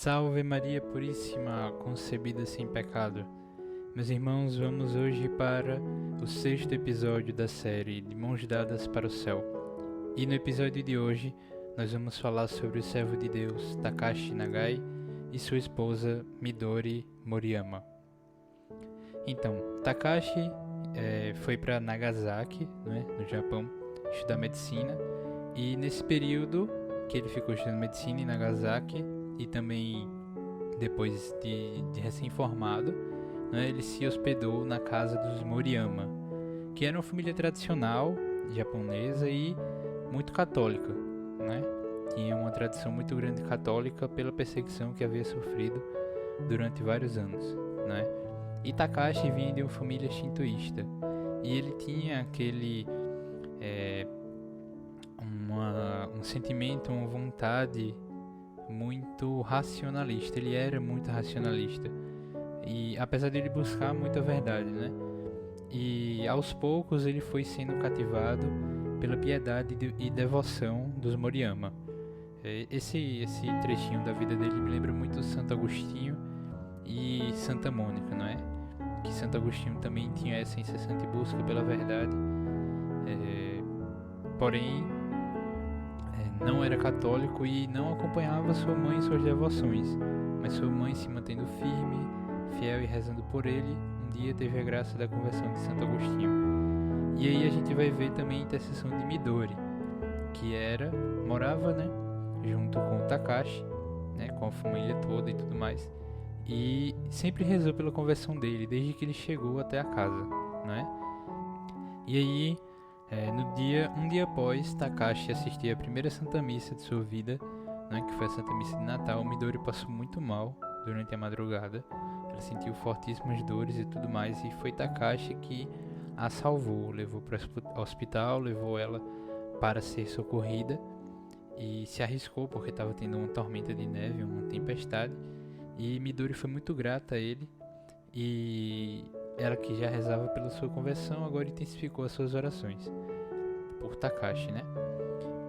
Salve Maria Puríssima, concebida sem pecado. Meus irmãos, vamos hoje para o sexto episódio da série De Mãos Dadas para o Céu. E no episódio de hoje, nós vamos falar sobre o servo de Deus Takashi Nagai e sua esposa Midori Moriyama. Então, Takashi foi para Nagasaki, no Japão, estudar medicina, e nesse período que ele ficou estudando medicina em Nagasaki e também depois de recém-formado, ele se hospedou na casa dos Moriyama, que era uma família tradicional japonesa e muito católica, Tinha uma tradição muito grande católica pela perseguição que havia sofrido durante vários anos, E Takashi vinha de uma família shintoísta e ele tinha aquele um sentimento, uma vontade muito racionalista. Ele era muito racionalista e apesar de ele buscar muita verdade, E aos poucos ele foi sendo cativado pela piedade e devoção dos Moriyama. Esse trechinho da vida dele me lembra muito Santo Agostinho e Santa Mônica, Que Santo Agostinho também tinha essa incessante busca pela verdade, porém não era católico e não acompanhava sua mãe em suas devoções, mas sua mãe, se mantendo firme, fiel e rezando por ele, um dia teve a graça da conversão de Santo Agostinho. E aí a gente vai ver também a intercessão de Midori, que morava, junto com o Takashi, com a família toda e tudo mais, e sempre rezou pela conversão dele desde que ele chegou até a casa, E aí, um dia após Takashi assistir a primeira Santa Missa de sua vida, que foi a Santa Missa de Natal, Midori passou muito mal durante a madrugada. Ela sentiu fortíssimas dores e tudo mais, e foi Takashi que a salvou, levou para o hospital, levou ela para ser socorrida e se arriscou porque estava tendo uma tormenta de neve, uma tempestade, e Midori foi muito grata a ele, e ela, que já rezava pela sua conversão, agora intensificou as suas orações por Takashi,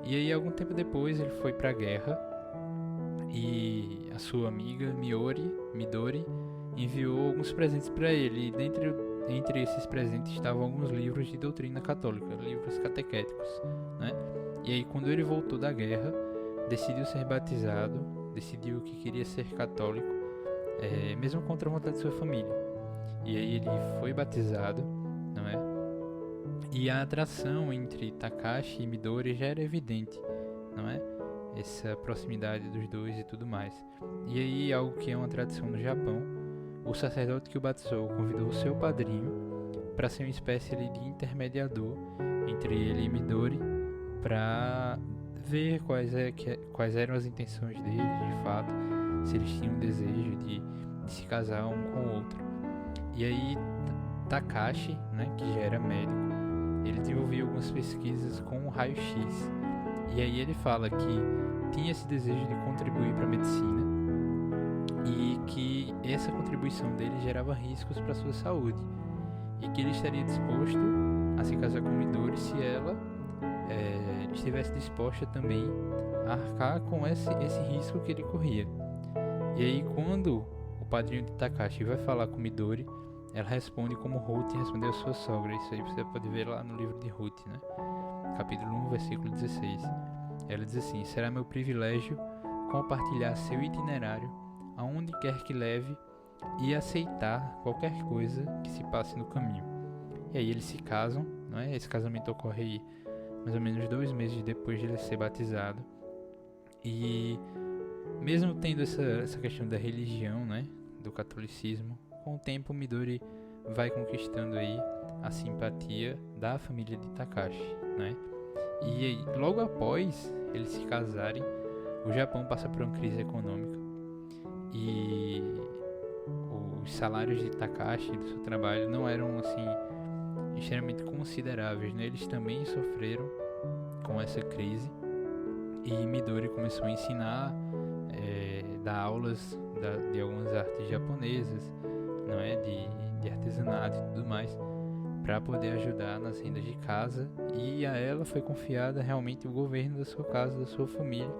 E aí, algum tempo depois, ele foi para a guerra e a sua amiga Midori enviou alguns presentes para ele, e entre esses presentes estavam alguns livros de doutrina católica, livros catequéticos, E aí, quando ele voltou da guerra, decidiu ser batizado, decidiu que queria ser católico, mesmo contra a vontade de sua família. E aí ele foi batizado, E a atração entre Takashi e Midori já era evidente, Essa proximidade dos dois e tudo mais. E aí, algo que é uma tradição no Japão, o sacerdote que o batizou convidou o seu padrinho para ser uma espécie de intermediador entre ele e Midori, para ver quais eram as intenções deles de fato, se eles tinham desejo de se casar um com o outro. E aí Takashi, que já era médico, ele desenvolveu algumas pesquisas com o raio-x, e aí ele fala que tinha esse desejo de contribuir para a medicina e que essa contribuição dele gerava riscos para a sua saúde, e que ele estaria disposto a se casar com Midori se ela estivesse disposta também a arcar com esse risco que ele corria. E aí, quando o padrinho de Takashi vai falar com Midori, ela responde como Ruth respondeu a sua sogra. Isso aí você pode ver lá no livro de Ruth, capítulo 1, versículo 16. Ela diz assim: será meu privilégio compartilhar seu itinerário aonde quer que leve e aceitar qualquer coisa que se passe no caminho. E aí eles se casam, Esse casamento ocorre aí mais ou menos 2 meses depois de ele ser batizado. E mesmo tendo essa questão da religião, do catolicismo, com o tempo Midori vai conquistando aí a simpatia da família de Takashi, E aí, logo após eles se casarem, o Japão passa por uma crise econômica e os salários de Takashi e do seu trabalho não eram assim extremamente consideráveis, Eles também sofreram com essa crise, e Midori começou a ensinar, dar aulas de algumas artes japonesas, de artesanato e tudo mais, para poder ajudar nas rendas de casa, e a ela foi confiada realmente o governo da sua casa, da sua família,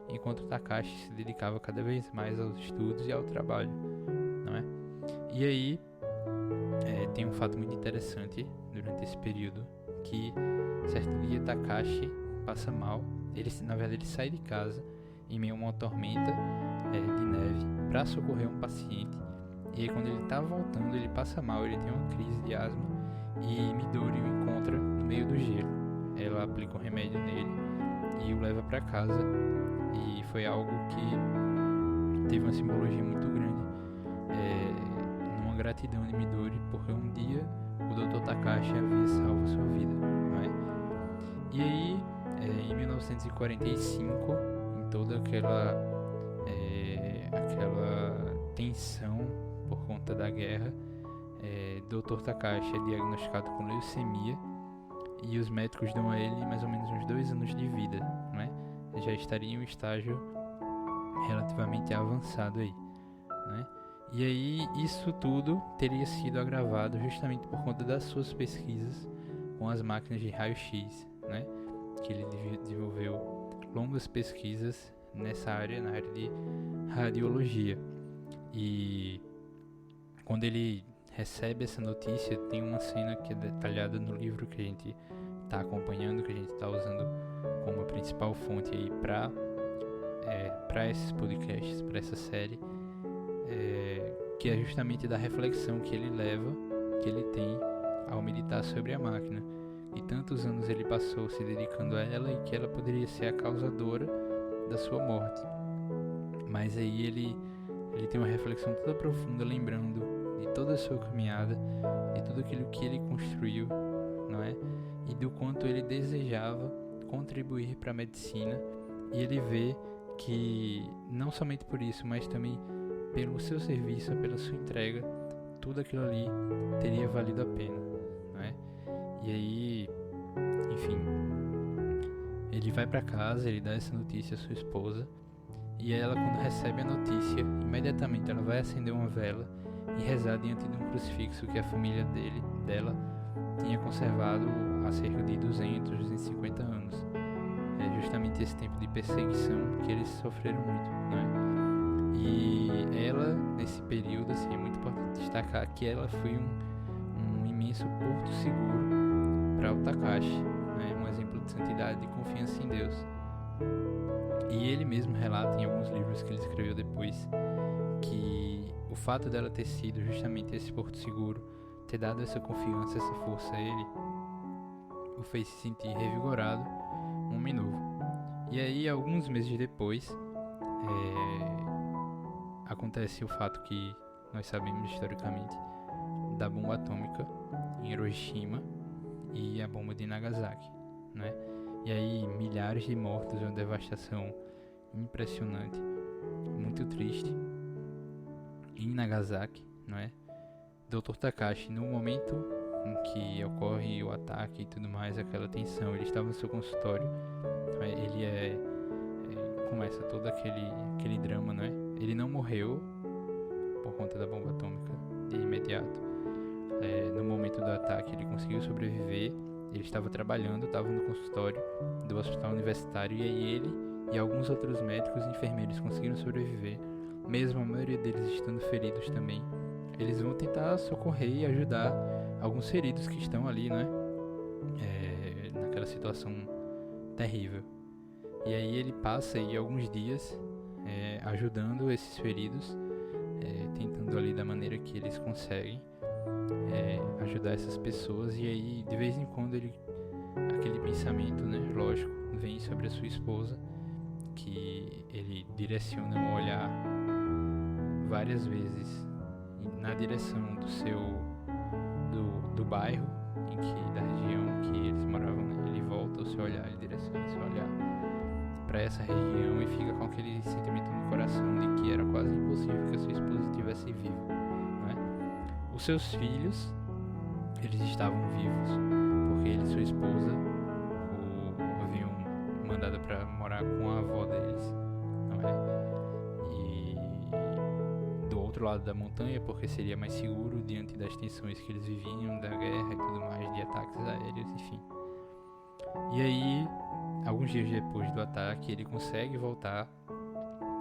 enquanto Takashi se dedicava cada vez mais aos estudos e ao trabalho, não é? E aí tem um fato muito interessante durante esse período, que certo dia Takashi passa mal. Na verdade ele sai de casa em meio a uma tormenta de neve para socorrer um paciente, e aí quando ele está voltando ele passa mal, ele tem uma crise de asma e Midori o encontra no meio do gelo. Ela aplica um remédio nele e o leva para casa, e foi algo que teve uma simbologia muito grande, numa gratidão de Midori, porque um dia o Dr. Takashi havia salvo sua vida, não é? E aí, em 1945, em toda aquela tensão por conta da guerra, Dr. Takashi é diagnosticado com leucemia, e os médicos dão a ele mais ou menos uns 2 anos de vida, não é? Já estaria em um estágio relativamente avançado aí, né? E aí isso tudo teria sido agravado justamente por conta das suas pesquisas com as máquinas de raio-x, né? Que ele desenvolveu longas pesquisas nessa área, na área de radiologia. E quando ele recebe essa notícia, tem uma cena que é detalhada no livro que a gente está acompanhando, que a gente está usando como a principal fonte aí para esses podcasts, para essa série, que é justamente da reflexão que ele leva, que ele tem ao meditar sobre a máquina, e tantos anos ele passou se dedicando a ela, e que ela poderia ser a causadora da sua morte. Mas aí ele tem uma reflexão toda profunda, lembrando de toda a sua caminhada, de tudo aquilo que ele construiu, não é? E do quanto ele desejava contribuir para a medicina, e ele vê que não somente por isso, mas também pelo seu serviço, pela sua entrega, tudo aquilo ali teria valido a pena, não é? E aí, enfim, ele vai para casa, ele dá essa notícia à sua esposa, e ela, quando recebe a notícia, imediatamente ela vai acender uma vela e rezar diante de um crucifixo que a família dela tinha conservado há cerca de 250 anos. É justamente esse tempo de perseguição que eles sofreram muito, né? E ela, nesse período, assim, é muito importante destacar que ela foi um imenso porto seguro para o Takashi, né? Um exemplo de santidade e confiança em Deus. E ele mesmo relata em alguns livros que ele escreveu depois que o fato dela ter sido justamente esse porto seguro, ter dado essa confiança, essa força a ele, o fez se sentir revigorado, um homem novo. E aí, alguns meses depois, acontece o fato que nós sabemos historicamente da bomba atômica em Hiroshima e a bomba de Nagasaki, né? E aí, milhares de mortos, uma devastação impressionante, muito triste. Em Nagasaki, não é? Dr. Takashi, no momento em que ocorre o ataque e tudo mais, aquela tensão, ele estava no seu consultório, ele começa todo aquele drama, não é? Ele não morreu por conta da bomba atômica de imediato. No momento do ataque ele conseguiu sobreviver, ele estava trabalhando, estava no consultório do hospital universitário, e aí ele e alguns outros médicos e enfermeiros conseguiram sobreviver, mesmo a maioria deles estando feridos também. Eles vão tentar socorrer e ajudar alguns feridos que estão ali, né? Naquela situação terrível. E aí ele passa aí alguns dias ajudando esses feridos, tentando ali da maneira que eles conseguem ajudar essas pessoas. E aí de vez em quando aquele pensamento, né, lógico, vem sobre a sua esposa, que ele direciona o olhar várias vezes na direção do bairro da região que eles moravam, né? Ele volta o seu olhar, ele direciona o seu olhar para essa região, e fica com aquele sentimento no coração de que era quase impossível que a sua esposa estivesse viva, né? Os seus filhos, eles estavam vivos, porque ele e sua esposa haviam mandado para morar com a avó deles, não é? Do lado da montanha, porque seria mais seguro diante das tensões que eles viviam, da guerra e tudo mais, de ataques aéreos, enfim. E aí, alguns dias depois do ataque, ele consegue voltar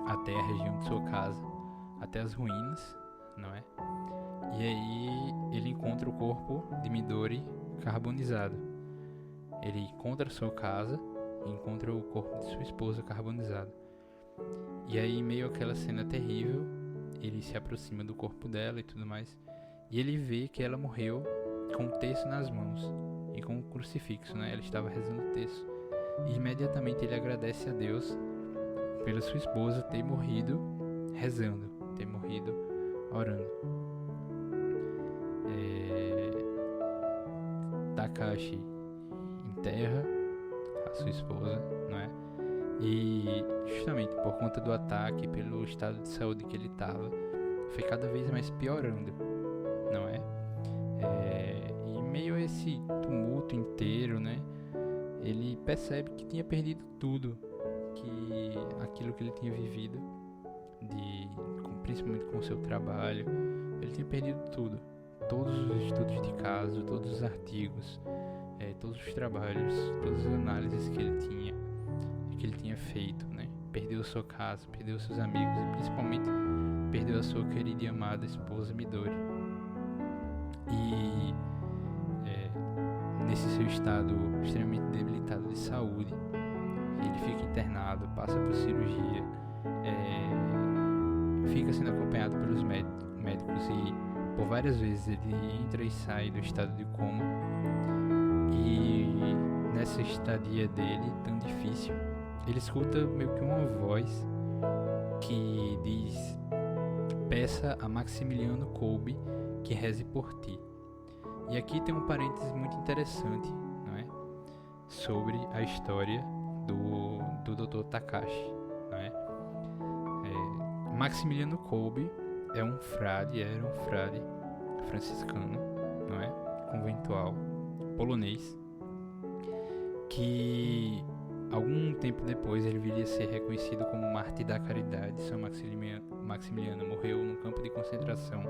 até a região de sua casa, até as ruínas, não é? E aí ele encontra o corpo de Midori carbonizado. Ele encontra sua casa e encontra o corpo de sua esposa carbonizado. E aí, em meio àquela cena terrível, ele se aproxima do corpo dela e tudo mais, e ele vê que ela morreu com um terço nas mãos e com um crucifixo, né? Ela estava rezando o terço. E imediatamente ele agradece a Deus pela sua esposa ter morrido rezando, ter morrido orando. Takashi enterra a sua esposa, não é? E justamente por conta do ataque, pelo estado de saúde que ele estava, foi cada vez mais piorando, não é? E meio a esse tumulto inteiro, né? Ele percebe que tinha perdido tudo, que aquilo que ele tinha vivido, principalmente com o seu trabalho, ele tinha perdido tudo. Todos os estudos de caso, todos os artigos, todos os trabalhos, todas as análises que ele tinha feito, né? Perdeu sua casa, perdeu seus amigos e principalmente perdeu a sua querida e amada esposa Midori. E nesse seu estado extremamente debilitado de saúde, ele fica internado, passa por cirurgia, fica sendo acompanhado pelos médicos e por várias vezes ele entra e sai do estado de coma. E nessa estadia dele tão difícil, ele escuta meio que uma voz que diz: peça a Maximiliano Kolbe que reze por ti. E aqui tem um parênteses muito interessante, não é? Sobre a história do Dr. Takashi, não é? Maximiliano Kolbe era um frade franciscano, não é? Conventual, polonês, que algum tempo depois ele viria a ser reconhecido como mártir da caridade. São Maximiliano morreu num campo de concentração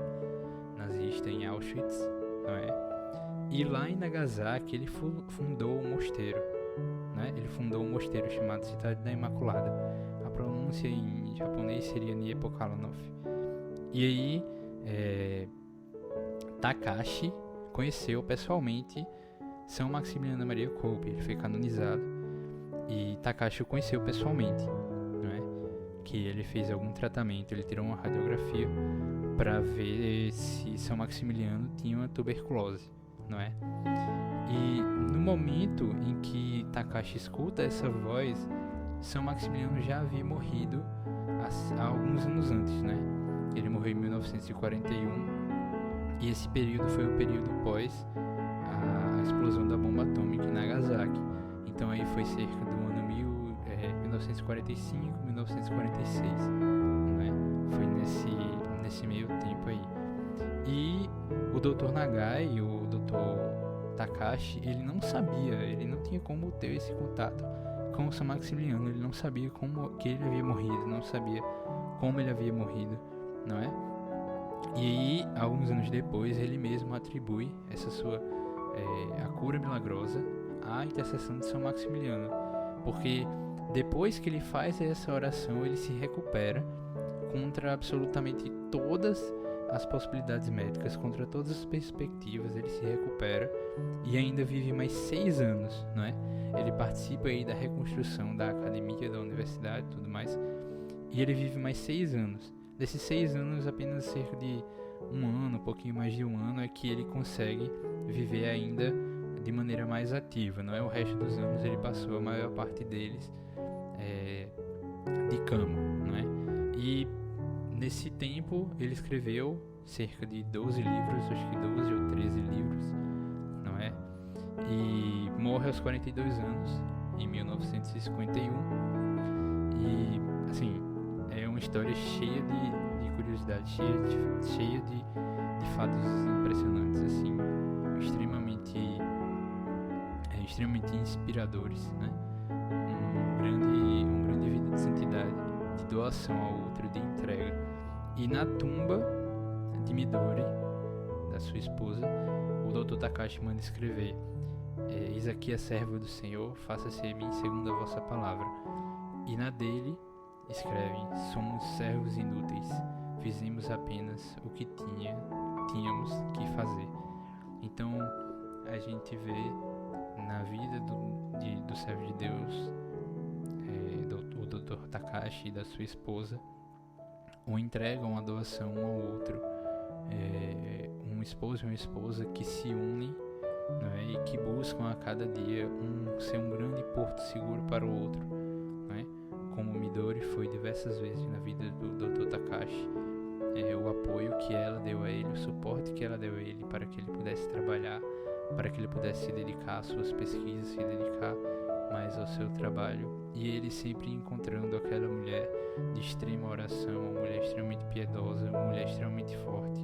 nazista em Auschwitz, não é? E lá em Nagasaki ele fundou um mosteiro, né? Ele fundou um mosteiro chamado Cidade da Imaculada. A pronúncia em japonês seria Niepokalanov. E aí Takashi conheceu pessoalmente São Maximiliano Maria Kolbe. Ele foi canonizado e Takashi o conheceu pessoalmente, não é? Que ele fez algum tratamento, ele tirou uma radiografia para ver se São Maximiliano tinha uma tuberculose, não é? E no momento em que Takashi escuta essa voz, São Maximiliano já havia morrido há alguns anos antes, né? Ele morreu em 1941 e esse período foi o período pós a explosão da bomba atômica em Nagasaki. Então aí foi cerca do ano 1945, 1946, não é? Foi nesse meio tempo aí. E o Dr. Nagai, o Dr. Takashi, ele não sabia, ele não tinha como ter esse contato com o São Maximiliano, ele não sabia como que ele havia morrido, não sabia como ele havia morrido, não é? E aí, alguns anos depois, ele mesmo atribui essa sua a cura milagrosa à intercessão de São Maximiliano, porque depois que ele faz essa oração, ele se recupera contra absolutamente todas as possibilidades médicas, contra todas as perspectivas. Ele se recupera e ainda vive mais 6 anos, não é? Ele participa aí da reconstrução da academia, da universidade e tudo mais, e ele vive mais 6 anos. Desses 6 anos, apenas cerca de um ano, um pouquinho mais de um ano, é que ele consegue viver ainda de maneira mais ativa, não é? O resto dos anos ele passou a maior parte deles de cama, não é? E nesse tempo ele escreveu cerca de 12 livros, acho que 12 ou 13 livros, não é? E morre aos 42 anos, em 1951. E, assim, é uma história cheia de curiosidade, cheia de fatos impressionantes, assim, extremamente inspiradores, né? Um grande vida de santidade, de doação ao outro, de entrega. E na tumba de Midori, da sua esposa, o Dr. Takashi manda escrever: eis aqui a serva do Senhor, faça-se em mim segundo a vossa palavra. E na dele escrevem: somos servos inúteis, fizemos apenas o que tínhamos que fazer. Então a gente vê na vida do servo de Deus, o Dr. Takashi e da sua esposa, entregam uma doação um ao outro, um esposo e uma esposa que se unem, não é? E que buscam a cada dia ser um grande porto seguro para o outro, não é? Como Midori foi diversas vezes na vida do Dr. Takashi, o apoio que ela deu a ele, o suporte que ela deu a ele para que ele pudesse trabalhar, para que ele pudesse se dedicar às suas pesquisas, se dedicar mais ao seu trabalho, e ele sempre encontrando aquela mulher de extrema oração, uma mulher extremamente piedosa, uma mulher extremamente forte,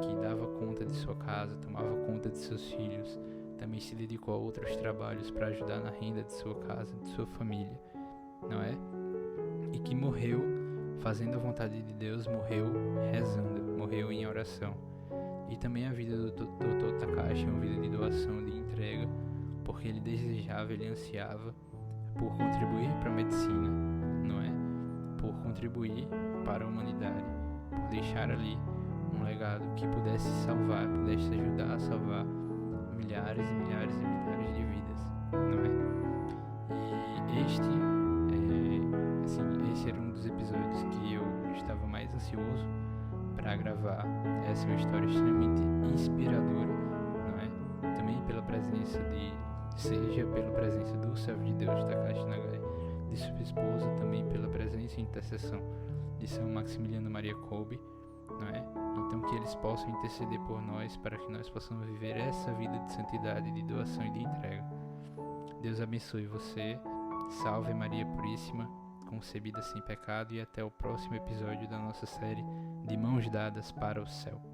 que dava conta de sua casa, tomava conta de seus filhos, também se dedicou a outros trabalhos para ajudar na renda de sua casa, de sua família, não é? E que morreu fazendo a vontade de Deus, morreu rezando, morreu em oração. E também a vida do Dr. Takashi é uma vida de doação, de entrega, porque ele desejava, ele ansiava por contribuir para a medicina, não é? Por contribuir para a humanidade, por deixar ali um legado que pudesse salvar, pudesse ajudar a salvar milhares e milhares e milhares de vidas, não é? E esse era um dos episódios que eu estava mais ansioso para gravar. Essa é uma história extremamente inspiradora, não é? Também pela presença pela presença do servo de Deus, Takashi Nagai, de sua esposa, também pela presença e intercessão de São Maximiliano Maria Kolbe, não é? Então que eles possam interceder por nós para que nós possamos viver essa vida de santidade, de doação e de entrega. Deus abençoe você, salve Maria Puríssima, concebida sem pecado, e até o próximo episódio da nossa série de Mãos Dadas para o Céu.